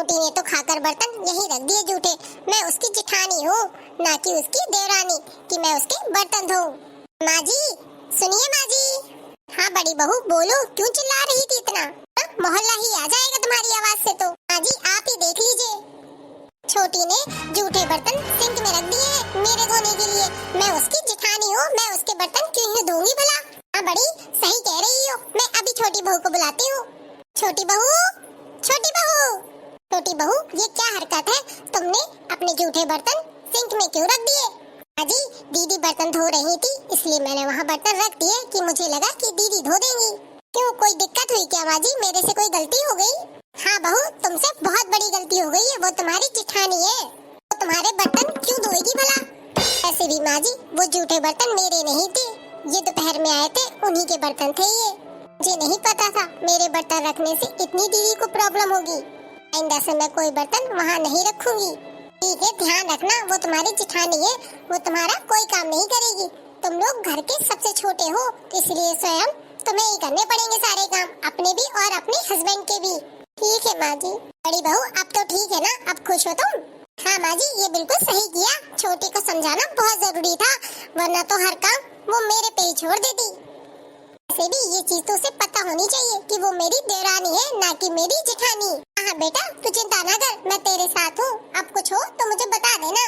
छोटी ने तो खाकर बर्तन यहीं रख दिए जूठे। मैं उसकी जिठानी हूँ, ना कि उसकी देवरानी कि मैं उसके बर्तन धोऊं। माँ जी सुनिए माँ जी। हाँ बड़ी बहू बोलो, क्यों चिल्ला रही थी इतना? मोहल्ला ही आ जाएगा तुम्हारी आवाज से तो। माँ जी आप ही देख लीजिए, छोटी ने जूठे बर्तन सिंक में रख दिए हैं मेरे धोने के लिए। मैं उसकी जिठानी हूँ, मैं उसके बर्तन क्यों ही धोऊंगी भला? हाँ बड़ी सही कह रही हो, मैं अभी छोटी बहू को बुलाती हूँ। छोटी बहू, छोटी बहू, छोटी बहू ये क्या हरकत है? तुमने अपने जूठे बर्तन सिंक में क्यों रख दिए? हाँ जी दीदी बर्तन धो रही थी, इसलिए मैंने वहाँ बर्तन रख दिए कि मुझे लगा कि दीदी धो देंगी। क्यों कोई दिक्कत हुई क्या माँ जी? मेरे से कोई गलती हो गई? हाँ बहू तुमसे बहुत बड़ी गलती हो गई है, वो तुम्हारी जिठानी है, वो तुम्हारे बर्तन क्यों धोएगी भला? ऐसे भी माँ जी वो जूठे बर्तन मेरे नहीं थे, ये दोपहर में आए थे, उन्हीं के बर्तन थे ये। मुझे नहीं पता था मेरे बर्तन रखने से इतनी दीदी को प्रॉब्लम होगी। आइंदा से मैं कोई बर्तन वहाँ नहीं रखूंगी। ठीक है ध्यान रखना, वो तुम्हारी जिठानी है, वो तुम्हारा कोई काम नहीं करेगी। तुम लोग घर के सबसे छोटे हो, इसलिए स्वयं तुम्हें ही करने पड़ेंगे सारे काम, अपने भी और अपने हस्बैंड के भी। ठीक है माँ जी। बड़ी बहू अब तो ठीक है ना, अब खुश हो तुम? हाँ माँ जी ये बिल्कुल सही किया, छोटी को समझाना बहुत जरूरी था, वरना तो हर काम वो मेरे पे ही छोड़ देती। वैसे भी ये चीज तो उसे पता होनी चाहिए कि वो मेरी देवरानी है, ना कि मेरी जिठानी। हाँ बेटा तू चिंता ना कर, मैं तेरे साथ हूँ, अब कुछ हो तो मुझे बता देना।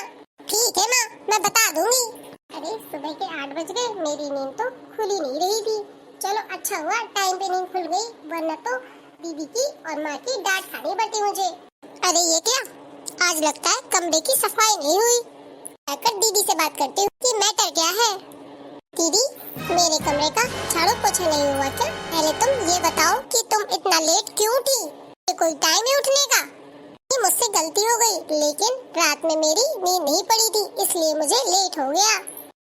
ठीक है माँ मैं बता दूंगी। अरे सुबह के 8 बज गए, मेरी नींद तो खुल ही नहीं रही थी। चलो अच्छा हुआ टाइम पे नींद खुल गई, वरना तो दीदी की और माँ की डांट खानी पड़ती मुझे। अरे ये क्या, आज लगता है कमरे की सफाई नहीं हुई। आकर दीदी से बात करती हूँ कि मैटर क्या है। दीदी मेरे कमरे का झाड़ू पोछा नहीं हुआ क्या? पहले तुम ये बताओ कि तुम इतना लेट क्यों उठी? ये कोई टाइम है उठने का? मुझसे गलती हो गई, लेकिन रात में मेरी नींद नहीं पड़ी थी, इसलिए मुझे लेट हो गया।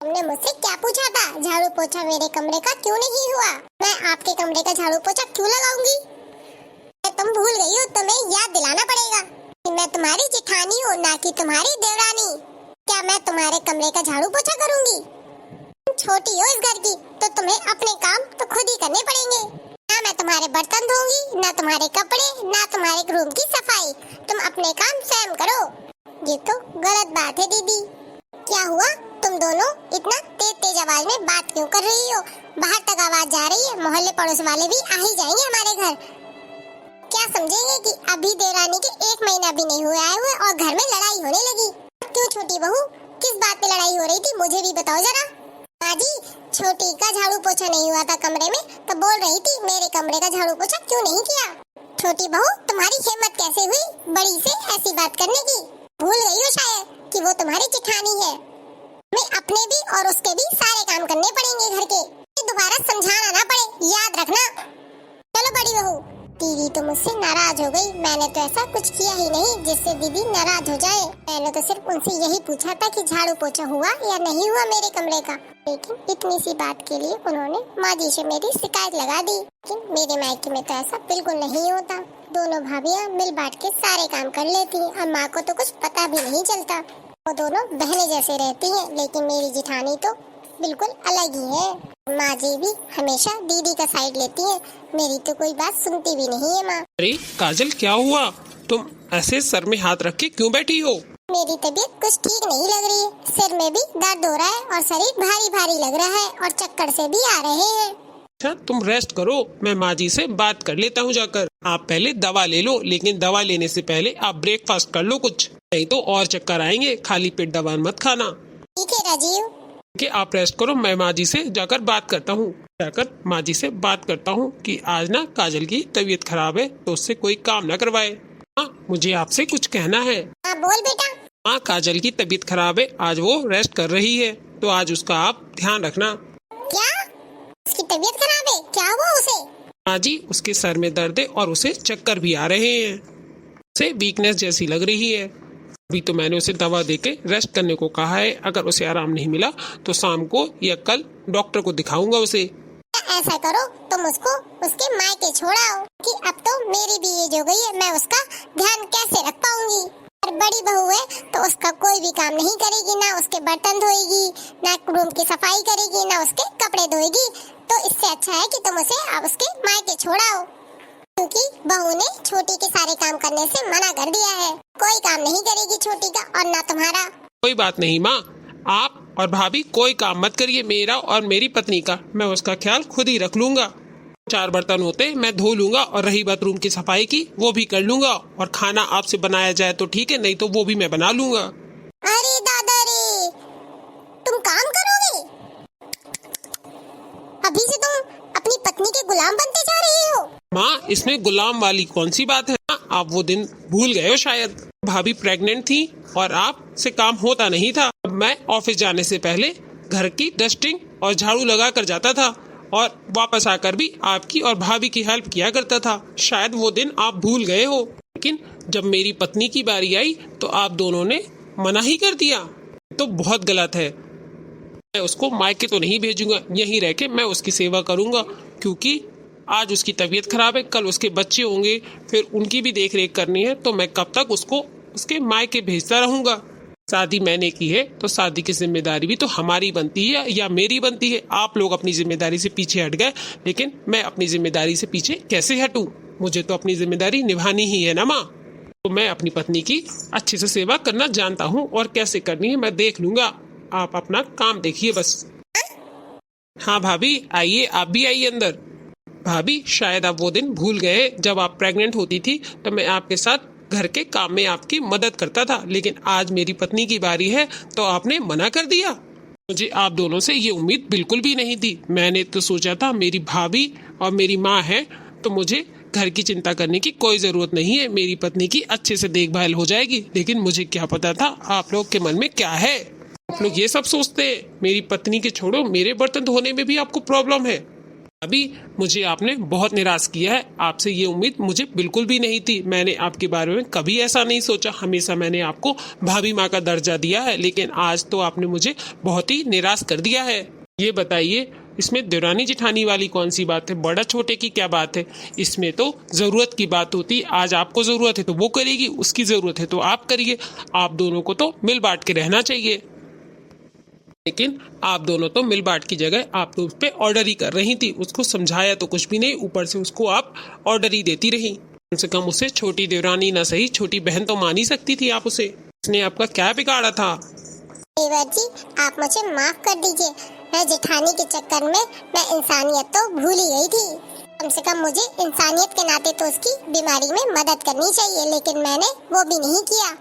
तुमने मुझसे क्या पूछा था? झाड़ू पोछा मेरे कमरे का क्यों नहीं हुआ? मैं आपके कमरे का झाड़ू पोछा क्यों लगाऊंगी? तुम भूल गई हो, तुम्हें याद दिलाना पड़ेगा कि मैं तुम्हारी जिठानी हूँ, ना कि तुम्हारी देवरानी। क्या मैं तुम्हारे कमरे का झाड़ू पोछा करूँगी? छोटी हो इस घर की तो तुम्हें अपने काम तो खुद ही करने पड़ेंगे। ना मैं तुम्हारे बर्तन धोऊंगी, ना तुम्हारे कपड़े, ना तुम्हारे रूम की सफाई। तुम अपने काम स्वयं करो। ये तो गलत बात है दीदी। क्या हुआ, तुम दोनों इतना तेज तेज आवाज में बात क्यों कर रही हो? बाहर तक आवाज जा रही है, मोहल्ले पड़ोस वाले भी आ ही जाएंगे हमारे घर। क्या समझेंगे कि अभी देवरानी के 1 महीना भी नहीं हुआ है और घर में लड़ाई होने लगी। क्यों छोटी बहू, किस बात पे लड़ाई हो रही थी, मुझे भी बताओ जरा। माँ जी छोटी का झाड़ू पोछा नहीं हुआ था कमरे में, तो बोल रही थी मेरे कमरे का झाड़ू पोछा क्यों नहीं किया। छोटी बहू तुम्हारी हिम्मत कैसे हुई बड़ी से ऐसी बात करने की? भूल गई हो शायद कि वो तुम्हारी जिठानी है। मैं अपने भी और उसके भी सारे काम करने पड़ेंगे घर के, दोबारा समझाना ना पड़े, याद रखना। चलो बड़ी बहू। दीदी तो मुझसे नाराज हो गई, मैंने तो ऐसा कुछ किया ही नहीं जिससे दीदी नाराज हो जाए। मैंने तो सिर्फ उनसे यही पूछा था कि झाड़ू पोछा हुआ या नहीं हुआ मेरे कमरे का, लेकिन इतनी सी बात के लिए उन्होंने माँ जी से मेरी शिकायत लगा दी। लेकिन मेरे मायके में तो ऐसा बिल्कुल नहीं होता, दोनों भाभियाँ मिल बांट के सारे काम कर लेती हैं और माँ को तो कुछ पता भी नहीं चलता। वो दोनों बहनें जैसे रहती हैं, लेकिन मेरी जिठानी तो बिल्कुल अलग ही है। माँ जी भी हमेशा दीदी का साइड लेती है, मेरी तो कोई बात सुनती भी नहीं है माँ। अरे काजल क्या हुआ, तुम ऐसे सर में हाथ रख के क्यों बैठी हो? मेरी तबीयत कुछ ठीक नहीं लग रही है, सिर में भी दर्द हो रहा है और शरीर भारी भारी लग रहा है और चक्कर से भी आ रहे हैं। अच्छा तुम रेस्ट करो, मैं माँ जी से बात कर लेता हूँ जाकर। आप पहले दवा ले लो, लेकिन दवा लेने से पहले आप ब्रेकफास्ट कर लो कुछ, नहीं तो और चक्कर आएंगे। खाली पेट दवा मत खाना। ठीक है राजीव। कि आप रेस्ट करो, मैं माँ जी से जाकर बात करता हूँ। जाकर माँ जी से बात करता हूँ कि आज ना काजल की तबीयत खराब है, तो उससे कोई काम ना करवाए। हाँ मुझे आपसे कुछ कहना है। हाँ बोल बेटा। हाँ काजल की तबीयत खराब है, आज वो रेस्ट कर रही है, तो आज उसका आप ध्यान रखना। क्या उसकी तबीयत खराब है? क्या हुआ उसे? हाँ जी उसके सर में दर्द है और उसे चक्कर भी आ रहे हैं, उसे वीकनेस जैसी लग रही है। अभी तो मैंने उसे दवा देके रेस्ट करने को कहा है, अगर उसे आराम नहीं मिला तो शाम को या कल डॉक्टर को दिखाऊंगा उसे। ऐसा करो तुम उसको उसके मायके छोड़ाओ कि अब तो मेरी भी एज हो गई है, मैं उसका ध्यान कैसे रख पाऊंगी। और बड़ी बहू है तो उसका कोई भी काम नहीं करेगी, ना उसके बर्तन धोएगी, ना रूम की सफाई करेगी, ना उसके कपड़े धोएगी। तो इससे अच्छा है कि तुम उसे अब उसके मायके छोड़ाओ, क्योंकि बहू ने छोटी के सारे काम करने से मना कर दिया है। कोई काम नहीं करेगी छोटी का और ना तुम्हारा। कोई बात नहीं माँ, आप और भाभी कोई काम मत करिए, मेरा और मेरी पत्नी का मैं उसका ख्याल खुद ही रख लूंगा। 4 बर्तन होते मैं धो लूंगा और रही बात रूम की सफाई की वो भी कर लूंगा, और खाना आपसे बनाया जाए तो ठीक है, नहीं तो वो भी मैं बना लूंगा। अरे दादा रे, तुम काम करोगे? अभी से तुम अपनी पत्नी के गुलाम बनते जा रहे हो। माँ, इसमें गुलाम वाली कौन सी बात है? आप वो दिन भूल गए हो शायद। भाभी प्रेग्नेंट थी और आप से काम होता नहीं था। मैं ऑफिस जाने से पहले घर की डस्टिंग और झाड़ू लगा कर जाता था और वापस आकर भी आपकी और भाभी की हेल्प किया करता था। शायद वो दिन आप भूल गए हो। लेकिन जब मेरी पत्नी की बारी आई तो आप दोनों ने मना ही कर दिया, तो बहुत गलत है। मैं उसको मायके तो नहीं भेजूंगा, यहीं रह के मैं उसकी सेवा करूंगा, क्योंकि आज उसकी तबीयत खराब है, कल उसके बच्चे होंगे, फिर उनकी भी देख रेख करनी है, तो मैं कब तक उसको उसके मायके भेजता रहूंगा। शादी मैंने की है तो शादी की जिम्मेदारी भी तो हमारी बनती है या मेरी बनती है। आप लोग अपनी जिम्मेदारी से पीछे हट गए, लेकिन मैं अपनी जिम्मेदारी से पीछे कैसे हटूं? मुझे तो अपनी जिम्मेदारी निभानी ही है ना माँ। तो मैं अपनी पत्नी की अच्छे से सेवा करना जानता हूँ, और कैसे करनी है मैं देख लूंगा। आप अपना काम देखिए बस। हाँ भाभी, आइए, आप भी आइए अंदर। भाभी, शायद आप वो दिन भूल गए, जब आप प्रेग्नेंट होती थी तो मैं आपके साथ घर के काम में आपकी मदद करता था, लेकिन आज मेरी पत्नी की बारी है तो आपने मना कर दिया। मुझे आप दोनों से ये उम्मीद बिल्कुल भी नहीं थी। मैंने तो सोचा था मेरी भाभी और मेरी माँ है तो मुझे घर की चिंता करने की कोई जरूरत नहीं है, मेरी पत्नी की अच्छे से देखभाल हो जाएगी। लेकिन मुझे क्या पता था आप लोग के मन में क्या है। आप लोग ये सब सोचते हैं। मेरी पत्नी के छोड़ो, मेरे बर्तन धोने में भी आपको प्रॉब्लम है। अभी मुझे आपने बहुत निराश किया है। आपसे ये उम्मीद मुझे बिल्कुल भी नहीं थी। मैंने आपके बारे में कभी ऐसा नहीं सोचा। हमेशा मैंने आपको भाभी माँ का दर्जा दिया है, लेकिन आज तो आपने मुझे बहुत ही निराश कर दिया है। ये बताइए, इसमें देवरानी जिठानी वाली कौन सी बात है? बड़ा छोटे की क्या बात है? इसमें तो जरूरत की बात होती। आज आपको जरूरत है तो वो करेगी, उसकी जरूरत है तो आप करिए। आप दोनों को तो मिल बांट के रहना चाहिए। लेकिन आप दोनों तो मिल बांट की जगह आप तो उस पर ऑर्डर ही कर रही थी। उसको समझाया तो कुछ भी नहीं, ऊपर से उसको आप ऑर्डर ही देती रही। कम से कम उसे छोटी देवरानी ना सही, छोटी बहन तो मान ही सकती थी आप उसे। उसने आपका क्या बिगाड़ा था? देवर जी, आप मुझे माफ कर दीजिए। मैं जेठानी के चक्कर में मैं इंसानियत तो भूल ही गई थी। कम से कम मुझे इंसानियत के नाते तो उसकी बीमारी में मदद करनी चाहिए, लेकिन मैंने वो भी नहीं किया।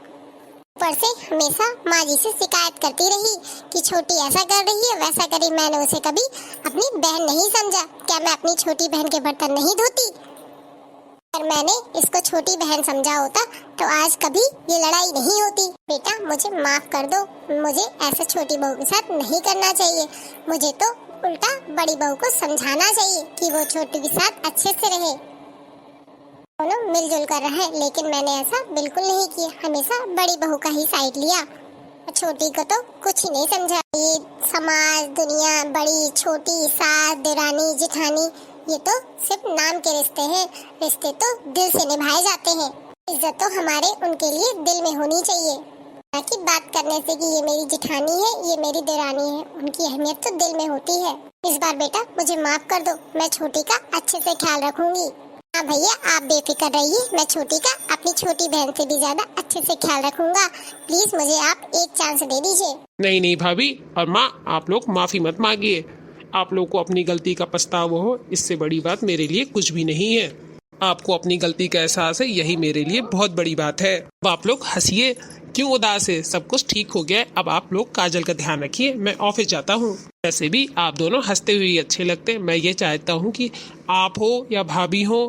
ऊपर से हमेशा माँ जी से शिकायत करती रही कि छोटी ऐसा कर रही है, वैसा कर रही। मैंने उसे कभी अपनी बहन नहीं समझा। क्या मैं अपनी छोटी बहन के बर्तन नहीं धोती? अगर मैंने इसको छोटी बहन समझा होता तो आज कभी ये लड़ाई नहीं होती। बेटा, मुझे माफ कर दो। मुझे ऐसे छोटी बहू के साथ नहीं करना चाहिए। मुझे तो उल्टा बड़ी बहू को समझाना चाहिए कि वो छोटी के साथ अच्छे से रहे, दोनों मिलजुल कर रहे। लेकिन मैंने ऐसा बिल्कुल नहीं किया। हमेशा बड़ी बहू का ही साइड लिया और छोटी को तो कुछ ही नहीं समझा। ये समाज, दुनिया, बड़ी छोटी, सास, देवरानी, जेठानी, ये तो सिर्फ नाम के रिश्ते हैं। रिश्ते तो दिल से निभाए जाते हैं। इज्जत तो हमारे उनके लिए दिल में होनी चाहिए, ना कि बात करने से कि ये मेरी जेठानी है, ये मेरी देवरानी है। उनकी अहमियत तो दिल में होती है। इस बार बेटा मुझे माफ कर दो। मैं छोटी का अच्छे से ख्याल रखूंगी। हाँ भैया, आप बेफिक्र रहिए। मैं छोटी का अपनी छोटी बहन से भी ज्यादा अच्छे से ख्याल रखूंगा। प्लीज मुझे आप एक चांस दे दीजिए। नहीं नहीं भाभी और माँ, आप लोग माफी मत मांगिए। आप लोग को अपनी गलती का पछतावा हो, इससे बड़ी बात मेरे लिए कुछ भी नहीं है। आपको अपनी गलती का एहसास है, यही मेरे लिए बहुत बड़ी बात है। अब आप लोग हंसिए, क्यों उदास है? सब कुछ ठीक हो गया है। अब आप लोग काजल का ध्यान रखिए, मैं ऑफिस जाता हूँ। वैसे भी आप दोनों हंसते हुए अच्छे लगते हैं। मैं ये चाहता हूँ कि आप हो या भाभी हो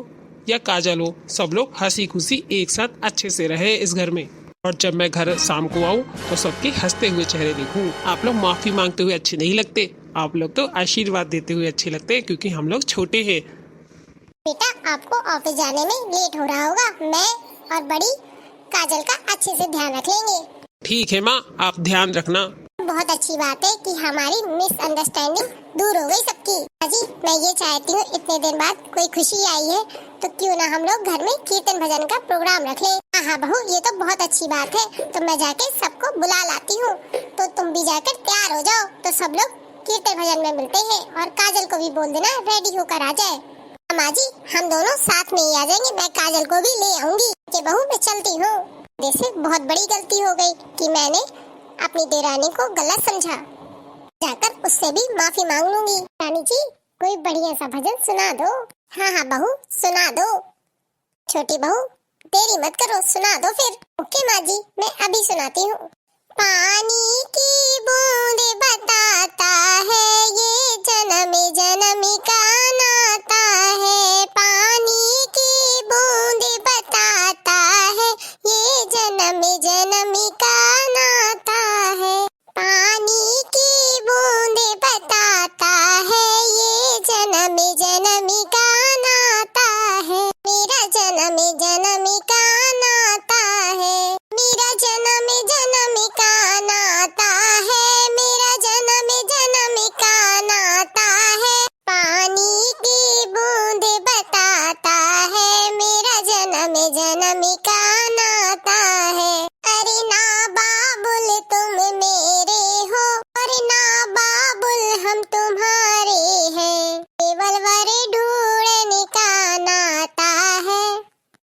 या काजल हो, सब लोग हंसी खुशी एक साथ अच्छे से रहे इस घर में। और जब मैं घर शाम को आऊँ तो सबके हंसते हुए चेहरे देखूँ। आप लोग माफी मांगते हुए अच्छे नहीं लगते, आप लोग तो आशीर्वाद देते हुए अच्छे लगते हैं, क्योंकि हम लोग छोटे हैं। बेटा, आपको ऑफिस जाने में लेट हो रहा होगा। मैं और बड़ी काजल का अच्छे से ध्यान रख लेंगे। ठीक है माँ, आप ध्यान रखना। बहुत अच्छी बात है कि हमारी मिसअंडरस्टैंडिंग दूर हो गई सबकी। अजी, मैं ये चाहती हूँ इतने दिन बाद कोई खुशी आई है तो क्यों ना हम लोग घर में कीर्तन भजन का प्रोग्राम रख लें। हाँ बहू, ये तो बहुत अच्छी बात है। तो मैं जाके सबको बुला लाती हूँ, तो तुम भी जाकर तैयार हो जाओ, तो सब लोग कीर्तन भजन में मिलते हैं। और काजल को भी बोल देना रेडी होकर आ जाए। माँ जी, हम दोनों साथ में ही आ जाएंगे। मैं काजल को भी ले आऊंगी। कि बहू मैं चलती हूँ। जैसे बहुत बड़ी गलती हो गई कि मैंने अपनी देरानी को गलत समझा। जाकर उससे भी माफी मांग लूंगी। रानी जी, कोई बढ़िया सा भजन सुना दो। हाँ हाँ बहू, सुना दो। छोटी बहू, देरी मत करो, सुना दो फिर। ओके माँ जी, मैं अभी सुनाती हूँ। पानी की बूंद बताता है ये जन्म जन्म का नाता है। पानी की बूंद बताता है ये जन्म जन्म का नाता है। पानी की बूंद बताता है ये जन्म जन्म का नाता है। मेरा जन्म जन्म का नाता है। मेरा जन्म जन्म का नाता है। मेरा जन्म जन्म का नाता है। पानी की बूंद बताता है मेरा जन्म जन्म का नाता है। अरे ना बाबुल तुम मेरे हो, अरे ना बाबुल हम तुम्हारे हैं। केवल वर ढूंढने का नाता है।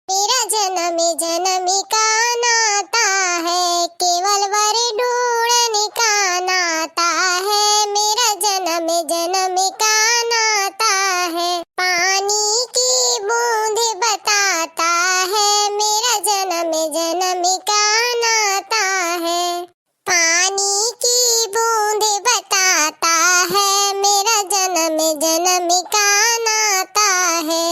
मेरा जन्म जन्म का नाता है। केवल वर ढूंढने का नाता है। मेरा जन्म जन्म का नाता है। पानी की बूंद बताता है मेरा जन्म जन्म का नाता है। पानी की बूंद बताता है मेरा जन्म जन्म का नाता है।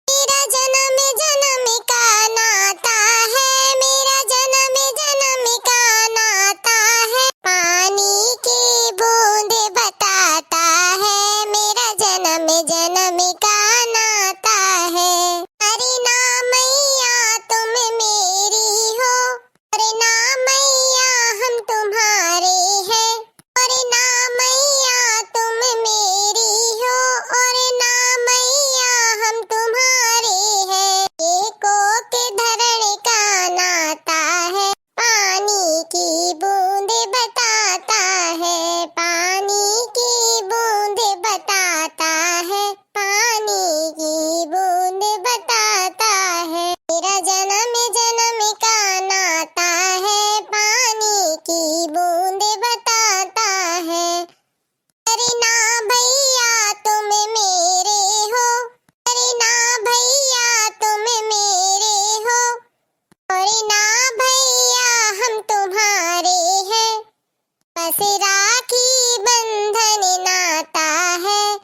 मेरा जन्म जन्म का नाता है। मेरा जन्म जन्म का नाता है। पानी की बूंद बताता है मेरा जन्म जन्म का नाता है। अरे ना मैया तुम मेरी हो, अरे ना मैया हम तुम्हारे हैं। अरे ना मैया तुम मेरी हो, अरे ना मैया हम तुम्हारे हैं। एको के धरण का नाता है। पानी की बूंद बताता है। पानी की बूंद बताता है। पानी की बूंद बताता है। मेरा जन्म जन्म का नाता है। पानी की बूंद बताता है। अरे ना भैया तुम मेरे हो, अरे ना भैया तुम मेरे हो, अरे ना भैया हम तुम्हारे हैं। बस राखी बंधन नाता है।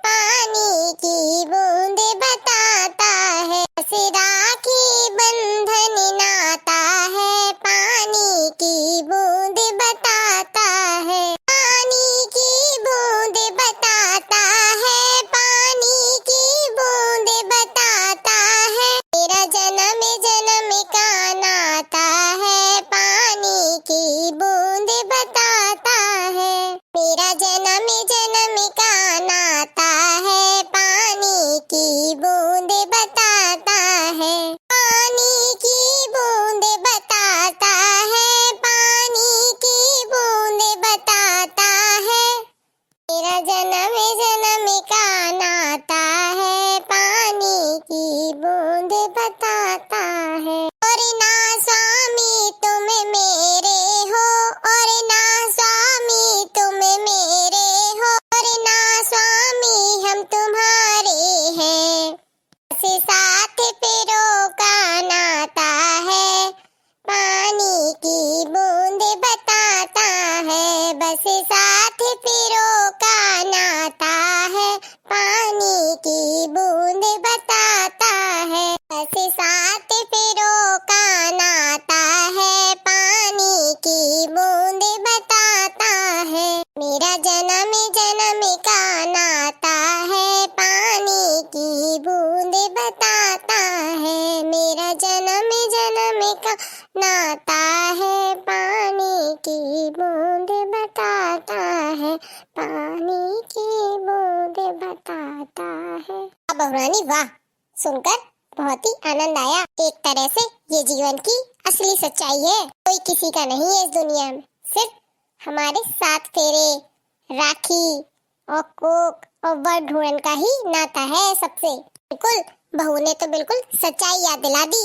पानी की बूंद बताता है। बस राखी बंधन नाता है। पानी की बूंद बताता है। पानी की बूंद बताता है। पानी की बूंद बताता है। मेरा जन्म जन्म का नाता है। पानी की बूंद बताता है। मेरा जन्म जन्म का नाता है। पानी की बूंद बताता है। पानी की बूंद बताता है। पानी की बूंद बताता है। मेरा जन्म जन्म का नाता है। पानी की बूंद बताता है। और ना स्वामी तुम मेरे हो, और ना स्वामी तुम मेरे हो, और ना स्वामी हम तुम्हारे हैं। बस साथ पेरो का नाता है। पानी की बूंद बताता है। बस साथ पेरो का नाता है। पानी की बूंद बताता है। बस साथ पेरो का नाता है। पानी की बूंद बताता है। मेरा जन्म जन्म का नाता है। पानी की बूंद बताता है। मेरा जन्म जन्म का नाता है। पानी की बूंद बताता है। पानी की बूंद बताता है। अब रानी वाह, सुनकर बहुत ही आनंद आया। एक तरह से ये जीवन की असली सच्चाई है। कोई किसी का नहीं है इस दुनिया में, सिर्फ हमारे 7 फेरे, राखी और कोक और वर ढूंढन का ही नाता है सबसे। बिल्कुल, बहू ने तो बिल्कुल सच्चाई याद दिला दी।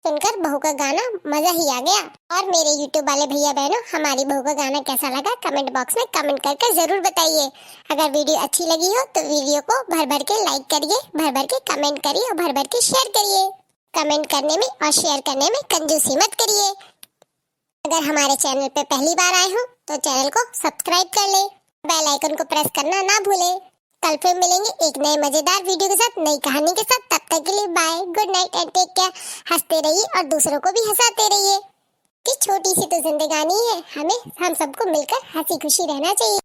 सुनकर बहू का गाना मजा ही आ गया। और मेरे YouTube वाले भैया बहनों, हमारी बहू का गाना कैसा लगा कमेंट बॉक्स में कमेंट करके जरूर बताइए। अगर वीडियो अच्छी लगी हो तो वीडियो को भर भर के लाइक करिए, भर भर के कमेंट करिए और भर भर के शेयर करिए। कमेंट करने में और शेयर करने में कंजूसी मत करिए। अगर हमारे चैनल पे पहली बार आए हो तो चैनल को सब्सक्राइब कर ले, बेल आइकन को प्रेस करना ना भूले। कल फिर मिलेंगे एक नए मजेदार वीडियो के साथ, नई कहानी के साथ। तब तक के लिए bye, good night and take care. हंसते रहिए और दूसरों को भी हंसाते रहिए कि छोटी सी तो जिंदगानी है, हम सबको मिलकर हंसी खुशी रहना चाहिए।